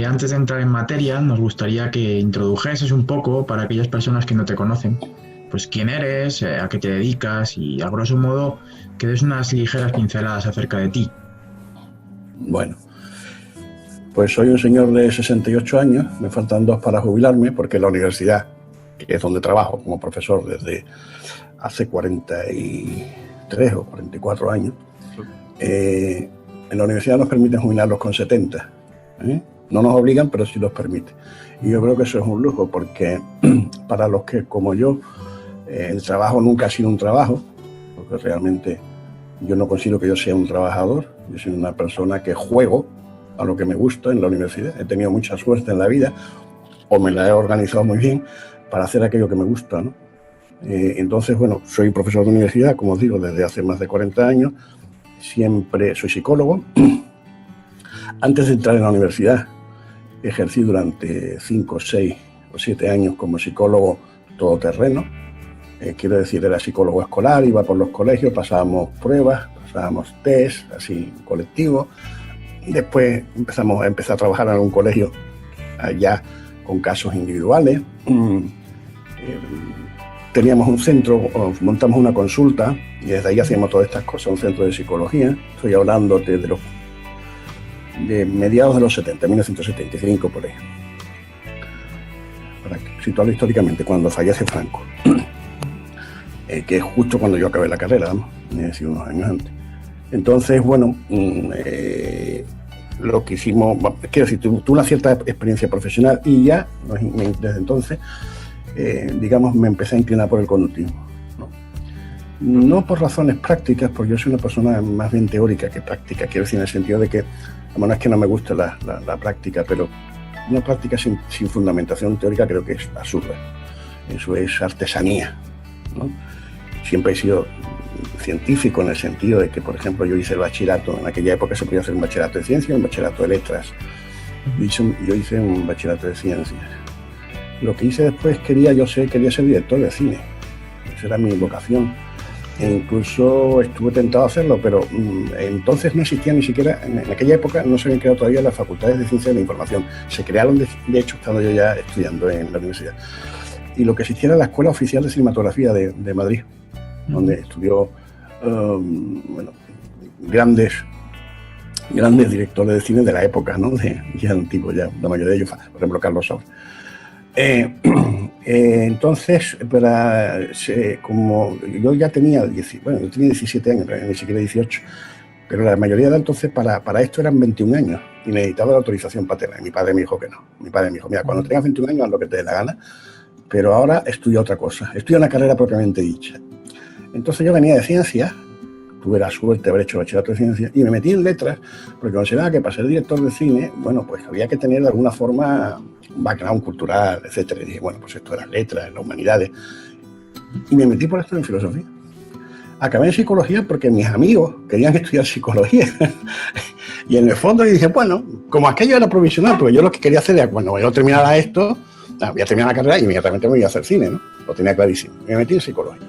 Antes de entrar en materia, nos gustaría que introdujeses un poco para aquellas personas que no te conocen, pues quién eres, a qué te dedicas y, a grosso modo, que des unas ligeras pinceladas acerca de ti. Bueno, pues soy un señor de 68 años, me faltan 2 para jubilarme, porque la universidad, que es donde trabajo como profesor desde hace 43 o 44 años, en la universidad nos permiten jubilarlos con 70. No nos obligan, pero sí los permite. Y yo creo que eso es un lujo, porque para los que, como yo, el trabajo nunca ha sido un trabajo, porque realmente yo no considero que yo sea un trabajador, yo soy una persona que juego a lo que me gusta en la universidad. He tenido mucha suerte en la vida, o me la he organizado muy bien para hacer aquello que me gusta, ¿no? Entonces, bueno, soy profesor de universidad, como os digo, desde hace más de 40 años. Siempre soy psicólogo. Antes de entrar en la universidad, ejercí durante 5, 6 o 7 años como psicólogo todoterreno. Quiero decir, era psicólogo escolar, iba por los colegios, pasábamos pruebas, pasábamos test, así, colectivo. Después empecé a trabajar en un colegio allá con casos individuales. Teníamos un centro, montamos una consulta y desde ahí hacíamos todas estas cosas, un centro de psicología. Estoy hablando de mediados de los 70, 1975 por ahí. Para situarlo históricamente, cuando fallece Franco, que es justo cuando yo acabé la carrera, ¿no? Hace unos años antes. Entonces, bueno, lo que hicimos, quiero decir, tuve una cierta experiencia profesional y ya, desde entonces, digamos, me empecé a inclinar por el conductismo, ¿no? No por razones prácticas, porque yo soy una persona más bien teórica que práctica, quiero decir, en el sentido de que, bueno, es que no me gusta la práctica, pero una práctica sin fundamentación teórica creo que es absurda. Eso es artesanía, ¿no? Siempre he sido científico en el sentido de que, por ejemplo, yo hice el bachillerato, en aquella época se podía hacer un bachillerato de ciencias y un bachillerato de letras. Yo hice un bachillerato de ciencias. Lo que hice después, quería ser director de cine. Esa era mi vocación. E incluso estuve tentado a hacerlo, pero entonces no existía ni siquiera, en aquella época no se habían creado todavía las facultades de Ciencia de la Información. Se crearon, de hecho, estando yo ya estudiando en la universidad. Y lo que existía era la Escuela Oficial de Cinematografía de Madrid, donde estudió grandes directores de cine de la época, ¿no? Ya antiguos, ya la mayoría de ellos, por ejemplo, Carlos Saura. Entonces, como yo ya tenía, yo tenía 17 años, ni siquiera 18, pero la mayoría de entonces para esto eran 21 años y necesitaba la autorización paterna. Y mi padre me dijo que no. Mi padre me dijo, mira, cuando tengas 21 años haz lo que te dé la gana, pero ahora estudia otra cosa, estudia una carrera propiamente dicha. Entonces yo venía de ciencias, tuve la suerte de haber hecho bachillerato de ciencias y me metí en letras porque consideraba que para ser director de cine, bueno, pues había que tener de alguna forma un background cultural, etcétera. Y dije, bueno, pues esto de las letras, las humanidades. Y me metí por esto en filosofía. Acabé en psicología porque mis amigos querían estudiar psicología. Y en el fondo yo dije, bueno, como aquello era provisional, porque yo lo que quería hacer era, cuando yo terminara esto, voy a terminar la carrera y inmediatamente me iba a hacer cine, ¿no? Lo tenía clarísimo. Me metí en psicología.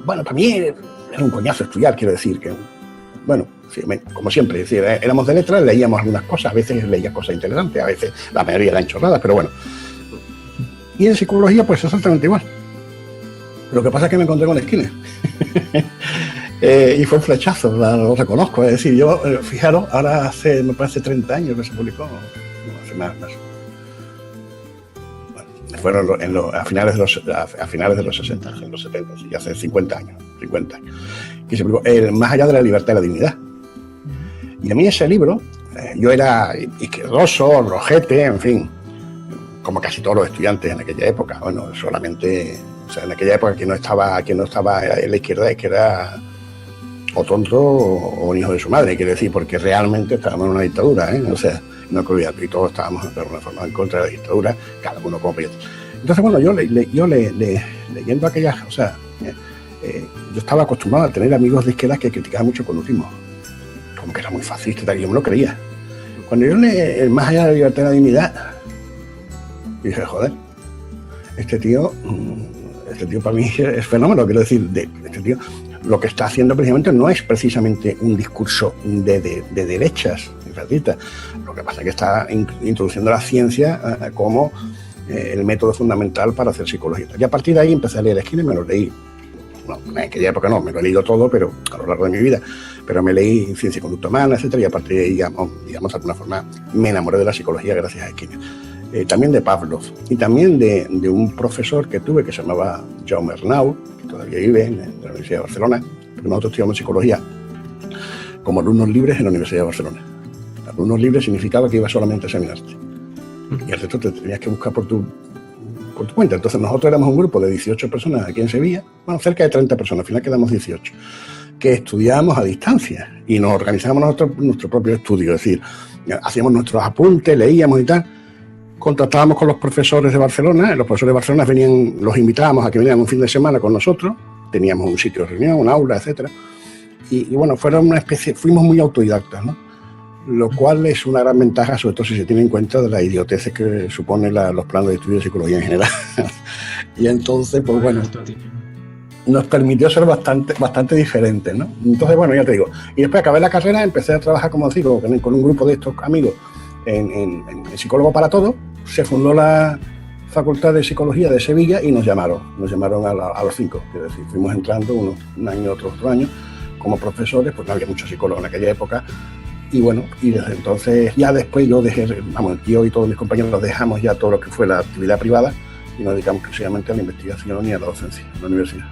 Bueno, para mí era un coñazo estudiar, quiero decir que, bueno, sí, como siempre, es decir, éramos de letras, leíamos algunas cosas, a veces leía cosas interesantes, a veces la mayoría eran chorradas, pero bueno. Y en psicología, pues exactamente igual. Lo que pasa es que me encontré con Skinner. Y fue un flechazo, lo reconozco. Es decir, yo, fijaros, ahora me parece 30 años que se publicó, no, hace más. Fueron a finales de los 60, en los 70, sí, hace 50 años, que se publicó Más allá de la libertad y la dignidad. Y a mí ese libro, yo era izquierdoso, rojete, en fin, como casi todos los estudiantes en aquella época. Bueno, solamente, o sea, en aquella época quien no estaba en la izquierda es que era o tonto o un hijo de su madre, quiere decir, porque realmente estábamos en una dictadura, O sea, no creo que todos estábamos de alguna forma en contra de la dictadura, cada uno como proyecto. Entonces, bueno, yo leyendo aquellas, o sea, yo estaba acostumbrado a tener amigos de izquierda que criticaban mucho el conductismo, como que era muy fascista y tal, y yo me lo creía. Cuando yo leí Más allá de la libertad y la dignidad, dije, joder, este tío para mí es fenómeno, quiero decir, este tío lo que está haciendo precisamente no es precisamente un discurso de derechas, lo que pasa es que está introduciendo la ciencia como el método fundamental para hacer psicología. Y a partir de ahí empecé a leer Skinner, me lo leí. Bueno, en aquella época no, me lo he leído todo, pero a lo largo de mi vida. Pero me leí Ciencia y Conducta Humana, etcétera, y a partir de ahí, digamos, de alguna forma, me enamoré de la psicología gracias a Skinner. También de Pavlov, y también de un profesor que tuve que se llamaba Jaume Arnau, que todavía vive en la Universidad de Barcelona, porque nosotros estudiamos psicología como alumnos libres en la Universidad de Barcelona. Alumnos libres significaba que ibas solamente a examinarte, y el resto te tenías que buscar por tu cuenta. Entonces nosotros éramos un grupo de 18 personas aquí en Sevilla, bueno, cerca de 30 personas, al final quedamos 18, que estudiábamos a distancia y nos organizábamos nuestro propio estudio, es decir, hacíamos nuestros apuntes, leíamos y tal. Contactábamos con los profesores de Barcelona, los profesores de Barcelona los invitábamos a que vinieran un fin de semana con nosotros, teníamos un sitio de reunión, un aula, etcétera, y bueno, fuimos muy autodidactas, ¿no? Lo cual es una gran ventaja, sobre todo si se tiene en cuenta de las idioteces que suponen los planes de estudio de psicología en general. Y entonces, pues bueno, nos permitió ser bastante diferentes, ¿no? Entonces, bueno, ya te digo, y después acabé la carrera, empecé a trabajar, como digo, con un grupo de estos amigos en Psicólogo para Todo. Se fundó la Facultad de Psicología de Sevilla y nos llamaron a los 5, es decir, fuimos entrando un año, otro año, como profesores, pues no había muchos psicólogos en aquella época, y bueno, y desde entonces, ya después yo yo y todos mis compañeros dejamos ya todo lo que fue la actividad privada y nos dedicamos exclusivamente a la investigación y a la docencia en la universidad.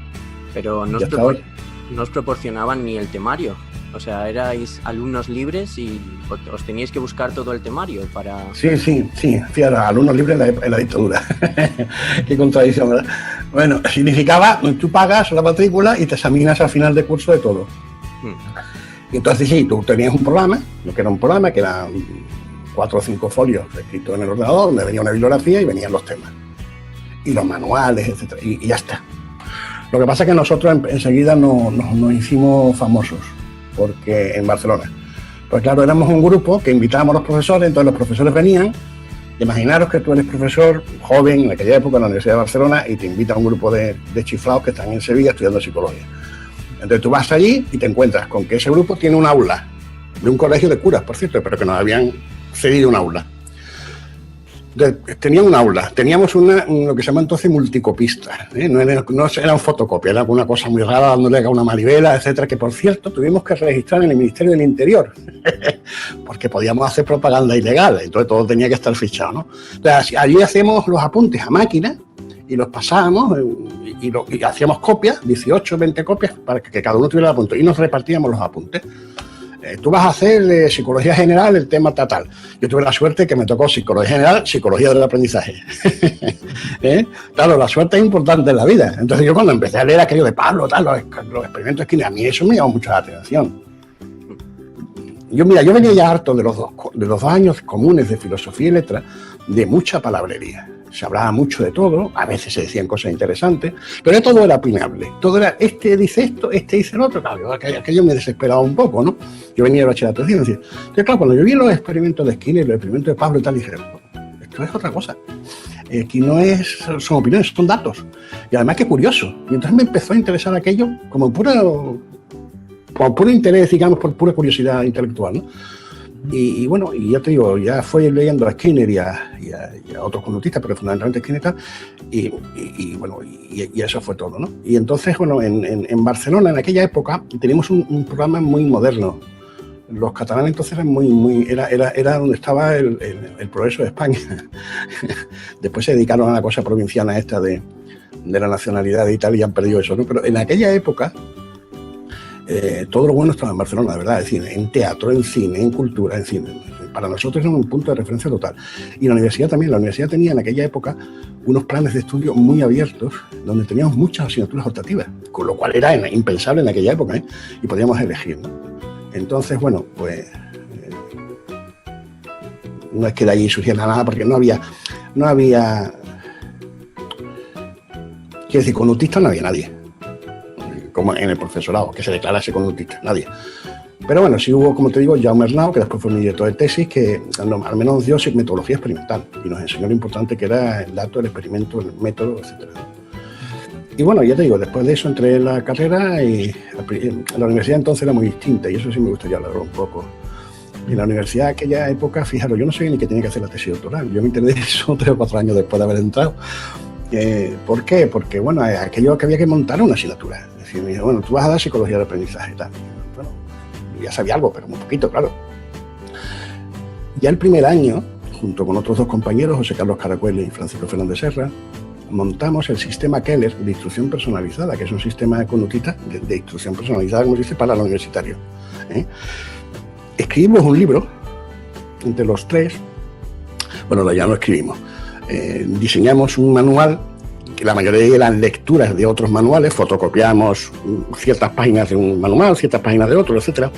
Pero no os proporcionaban ni el temario. O sea, erais alumnos libres y os teníais que buscar todo el temario para... Sí, fíjate, alumnos libres en la dictadura. Qué contradicción, ¿verdad? Bueno, significaba, tú pagas la matrícula y te examinas al final de curso de todo. Y entonces sí, tú tenías un programa, lo que era un programa, que eran 4 o 5 folios escritos en el ordenador, donde venía una bibliografía y venían los temas. Y los manuales, etcétera, y ya está. Lo que pasa es que nosotros enseguida nos hicimos famosos, porque en Barcelona. Pues claro, éramos un grupo que invitábamos a los profesores, entonces los profesores venían. Imaginaros que tú eres profesor joven en aquella época en la Universidad de Barcelona y te invita a un grupo de chiflados que están en Sevilla estudiando psicología. Entonces tú vas allí y te encuentras con que ese grupo tiene un aula, de un colegio de curas, por cierto, pero que nos habían cedido un aula. Tenía un aula, teníamos lo que se llama entonces multicopista, no era un fotocopia, era una cosa muy rara dándole a una manivela, etcétera, que por cierto tuvimos que registrar en el Ministerio del Interior, porque podíamos hacer propaganda ilegal, entonces todo tenía que estar fichado, ¿no? Entonces allí hacíamos los apuntes a máquina y los pasábamos y hacíamos copias, 18, 20 copias, para que cada uno tuviera el apunte, y nos repartíamos los apuntes. Tú vas a hacer psicología general, el tema tal. Yo tuve la suerte que me tocó psicología general, psicología del aprendizaje. Claro, la suerte es importante en la vida. Entonces yo cuando empecé a leer aquello de Pablo, los experimentos de Skinner, a mí eso me llamó mucho la atención. Yo venía ya harto de los 2 años comunes de filosofía y letras, de mucha palabrería. Se hablaba mucho de todo, a veces se decían cosas interesantes, pero todo era opinable. Todo era, este dice esto, este dice el otro. Claro, aquello me desesperaba un poco, ¿no? Yo venía de bachillerato de ciencias. Entonces, claro, cuando yo vi los experimentos de Skinner, los experimentos de Pablo y tal, dije, esto es otra cosa. Aquí no son opiniones, son datos. Y además, qué curioso. Y entonces me empezó a interesar aquello como puro interés, digamos, por pura curiosidad intelectual, ¿no? Y bueno, y ya te digo, ya fui leyendo a Skinner y a otros conductistas, pero fundamentalmente Skinner y tal, y bueno, y eso fue todo, ¿no? Y entonces, bueno, en Barcelona, en aquella época, teníamos un programa muy moderno. Los catalanes entonces eran era donde estaba el progreso de España. Después se dedicaron a la cosa provinciana esta de la nacionalidad y tal, y han perdido eso, ¿no? Pero en aquella época, todo lo bueno estaba en Barcelona, de verdad, es decir, en teatro, en cine, en cultura, en cine. Para nosotros era un punto de referencia total. Y la universidad también. La universidad tenía en aquella época unos planes de estudio muy abiertos, donde teníamos muchas asignaturas optativas, con lo cual era impensable en aquella época, y podíamos elegir, ¿no? Entonces, bueno, pues no es que de allí surgiera nada, porque no había, quiero decir, conductista no había nadie, como en el profesorado, que se declarase conductista, nadie. Pero bueno, sí hubo, como te digo, Jaume Arnau, que después fue mi director de tesis, que al menos nos dio metodología experimental y nos enseñó lo importante que era el dato, el experimento, el método, etc. Y bueno, ya te digo, después de eso entré en la carrera y la universidad entonces era muy distinta y eso sí me gustaría hablar un poco. En la universidad de aquella época, fijaros, yo no sabía ni que tenía que hacer la tesis doctoral. Yo me enteré de eso 3 o 4 años después de haber entrado. ¿Por qué? Porque, bueno, aquello que había que montar una asignatura. Es decir, me dijo, bueno, tú vas a dar psicología del aprendizaje y tal. Bueno, ya sabía algo, pero muy poquito, claro. Ya el primer año, junto con otros 2 compañeros, José Carlos Caracuel y Francisco Fernández Serra, montamos el sistema Keller de instrucción personalizada, que es un sistema con notitas de instrucción personalizada, como se dice, para los universitarios. Escribimos un libro entre los 3, bueno, ya lo escribimos, diseñamos un manual, que la mayoría eran lecturas de otros manuales, fotocopiamos ciertas páginas de un manual, ciertas páginas de otro, etcétera.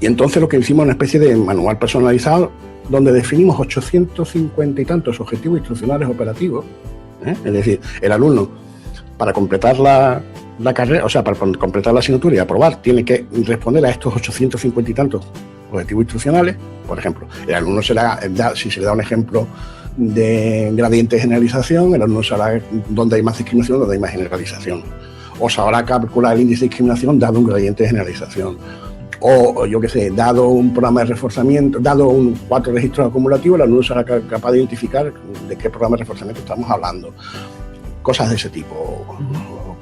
Y entonces lo que hicimos es una especie de manual personalizado donde definimos 850 y tantos objetivos instruccionales operativos. Es decir, el alumno, para completar la carrera, o sea, para completar la asignatura y aprobar, tiene que responder a estos 850 y tantos objetivos instruccionales. Por ejemplo, el alumno si se le da un ejemplo de gradiente de generalización, el alumno sabrá dónde hay más discriminación, dónde hay más generalización. O sabrá calcular el índice de discriminación dado un gradiente de generalización. O yo qué sé, dado un programa de reforzamiento, dado 4 registros acumulativos, el alumno será capaz de identificar de qué programa de reforzamiento estamos hablando. Cosas de ese tipo.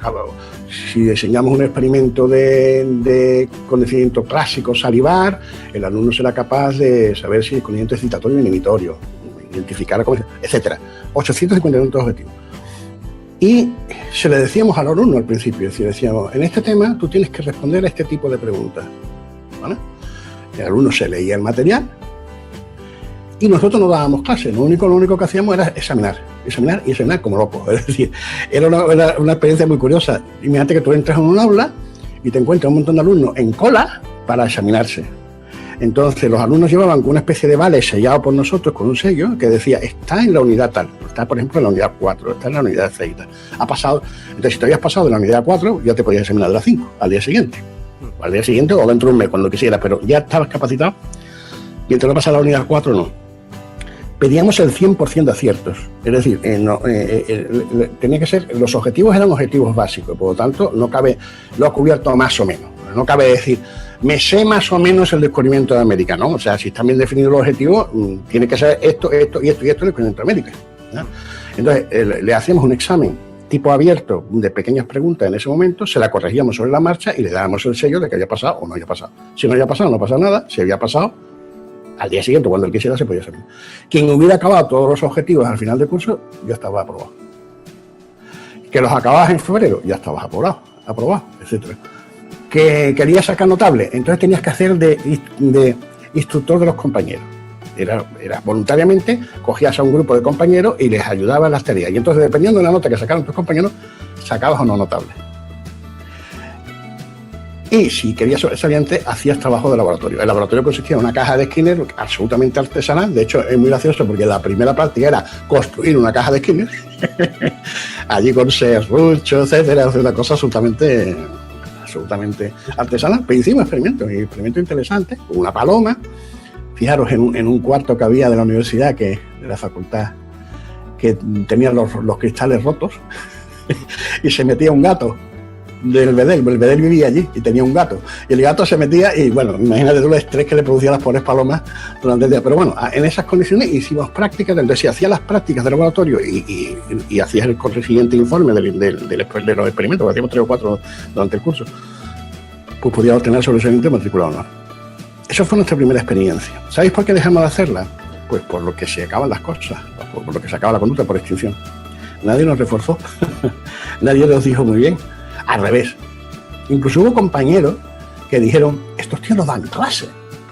Claro, si diseñamos un experimento de condicionamiento clásico salivar, el alumno será capaz de saber si el condicionamiento es citatorio o inhibitorio, identificar, etcétera. 850 objetivos. Y se le decíamos al alumno al principio, es decir, decíamos, en este tema tú tienes que responder a este tipo de preguntas. ¿Vale? El alumno se leía el material y nosotros no dábamos clase, lo único que hacíamos era examinar como locos. Es decir, era una experiencia muy curiosa. Imagínate que tú entras en un aula y te encuentras un montón de alumnos en cola para examinarse. Entonces los alumnos llevaban una especie de vale sellado por nosotros con un sello que decía, está en la unidad tal, está por ejemplo en la unidad 4, está en la unidad 6, ha pasado. Entonces si te habías pasado de la unidad 4, ya te podías examinar de la 5 al día siguiente o dentro de un mes, cuando quisieras, pero ya estabas capacitado y entonces pasar a la unidad 4 no. Pedíamos el 100% de aciertos, es decir, tenía que ser, los objetivos eran objetivos básicos, por lo tanto no ha cubierto más o menos, no cabe decir, me sé más o menos el descubrimiento de América, ¿no? O sea, si están bien definidos los objetivos, tiene que ser esto y esto el descubrimiento de América, ¿no? Entonces, le hacíamos un examen tipo abierto de pequeñas preguntas en ese momento, se la corregíamos sobre la marcha y le dábamos el sello de que había pasado o no había pasado. Si no había pasado, no pasa nada. Si había pasado, al día siguiente, cuando él quisiera, se podía hacer. Quien hubiera acabado todos los objetivos al final del curso, ya estaba aprobado. Que los acababas en febrero, ya estabas aprobado, etc. Que querías sacar notable, entonces tenías que hacer de instructor de los compañeros. Era voluntariamente, cogías a un grupo de compañeros y les ayudabas en las tareas. Y entonces, dependiendo de la nota que sacaron tus compañeros, sacabas o no notable. Y si querías sobresaliente, hacías trabajo de laboratorio. El laboratorio consistía en una caja de Skinner absolutamente artesanal. De hecho, es muy gracioso porque la primera práctica era construir una caja de Skinner. Allí con serruchos, etcétera. Una cosa absolutamente artesanal. Pero hicimos experimentos interesantes. Una paloma. Fijaros, en un cuarto que había de la universidad, de la facultad, que tenía los cristales rotos, y se metía un gato del Belvedere. El Belvedere vivía allí y tenía un gato. Y el gato se metía y, bueno, imagínate tú el estrés que le producía a las pobres palomas durante el día. Pero bueno, en esas condiciones hicimos prácticas. Entonces, si hacías las prácticas de laboratorio y hacías el correspondiente informe de los experimentos, que hacíamos 3 o 4 durante el curso, pues podías obtener sobresaliente matriculado honor. Esa fue nuestra primera experiencia. ¿Sabéis por qué dejamos de hacerla? Pues por lo que se acaban las cosas, por lo que se acaba la conducta por extinción. Nadie nos reforzó, nadie nos dijo muy bien. Al revés. Incluso hubo compañeros que dijeron, estos tíos no dan clase,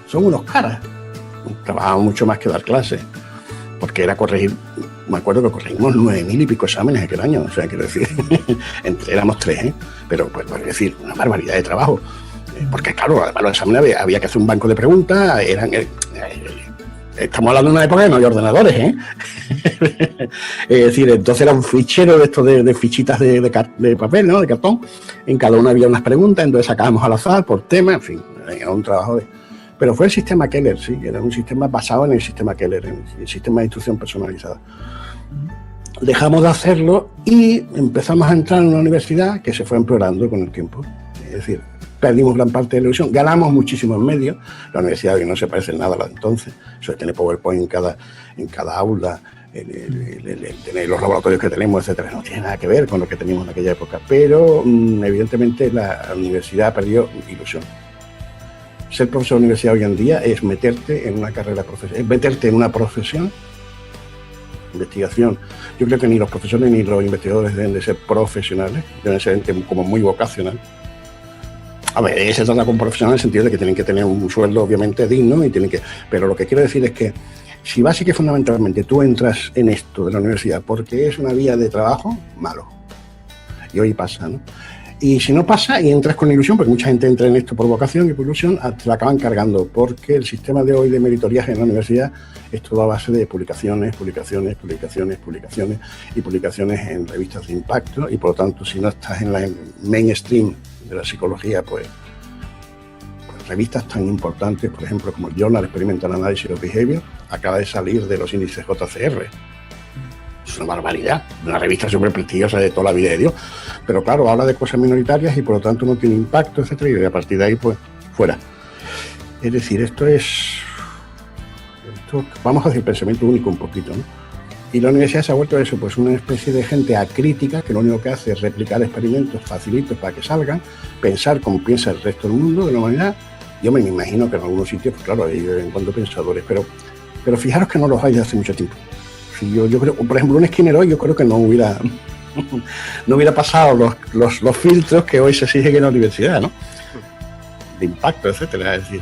son unos caras. Trabajaban mucho más que dar clase, porque era corregir, me acuerdo que corregimos 9.000 y pico exámenes aquel año, o sea, quiero decir, éramos 3, pero pues, es decir, una barbaridad de trabajo. Porque claro, además los exámenes había que hacer un banco de preguntas, estamos hablando de una época que no había ordenadores, es decir, entonces era un fichero de estos de fichitas de papel, ¿no? De cartón, en cada una había unas preguntas, entonces sacábamos al azar por tema, en fin, era un trabajo pero fue el sistema Keller, sí, era un sistema basado en el sistema Keller, en el sistema de instrucción personalizada. dejamos de hacerlo y empezamos a entrar en una universidad que se fue empeorando con el tiempo. Es decir, perdimos gran parte de la ilusión, ganamos muchísimo en medio. La universidad hoy no se parece en nada a la de entonces. Eso de tener PowerPoint en cada aula, el tener los laboratorios que tenemos, etcétera, no tiene nada que ver con lo que teníamos en aquella época. Pero evidentemente la universidad perdió ilusión. Ser profesor de universidad hoy en día es meterte en una carrera profesional, es meterte en una profesión, investigación. Yo creo que ni los profesores ni los investigadores deben de ser profesionales, deben ser gente como muy vocacional. A ver, se trata con profesional en el sentido de que tienen que tener un sueldo obviamente digno y tienen que. Pero lo que quiero decir es que si básicamente fundamentalmente tú entras en esto de la universidad porque es una vía de trabajo, malo. Y hoy pasa, ¿no? Y si no pasa y entras con ilusión, porque mucha gente entra en esto por vocación y por ilusión, te la acaban cargando, porque el sistema de hoy de meritoriaje en la universidad es todo a base de publicaciones en revistas de impacto, y por lo tanto, si no estás en la mainstream de la psicología, pues revistas tan importantes, por ejemplo, como el Journal Experimental Analysis of Behavior, acaba de salir de los índices JCR. Es una barbaridad, una revista súper prestigiosa de toda la vida de Dios, pero claro, habla de cosas minoritarias y por lo tanto no tiene impacto, etcétera, y a partir de ahí, pues, fuera. Es decir, esto vamos a decir, pensamiento único un poquito, ¿no? Y la universidad se ha vuelto eso, pues una especie de gente acrítica que lo único que hace es replicar experimentos facilitos para que salgan, pensar como piensa el resto del mundo, de la humanidad. Yo me imagino que en algunos sitios, pues claro, hay de vez en cuando pensadores, pero fijaros que no los hay desde hace mucho tiempo. Si yo creo, por ejemplo, un Skinner hoy yo creo que no hubiera pasado los filtros que hoy se exigen en la universidad, ¿no? De impacto, etcétera, es decir.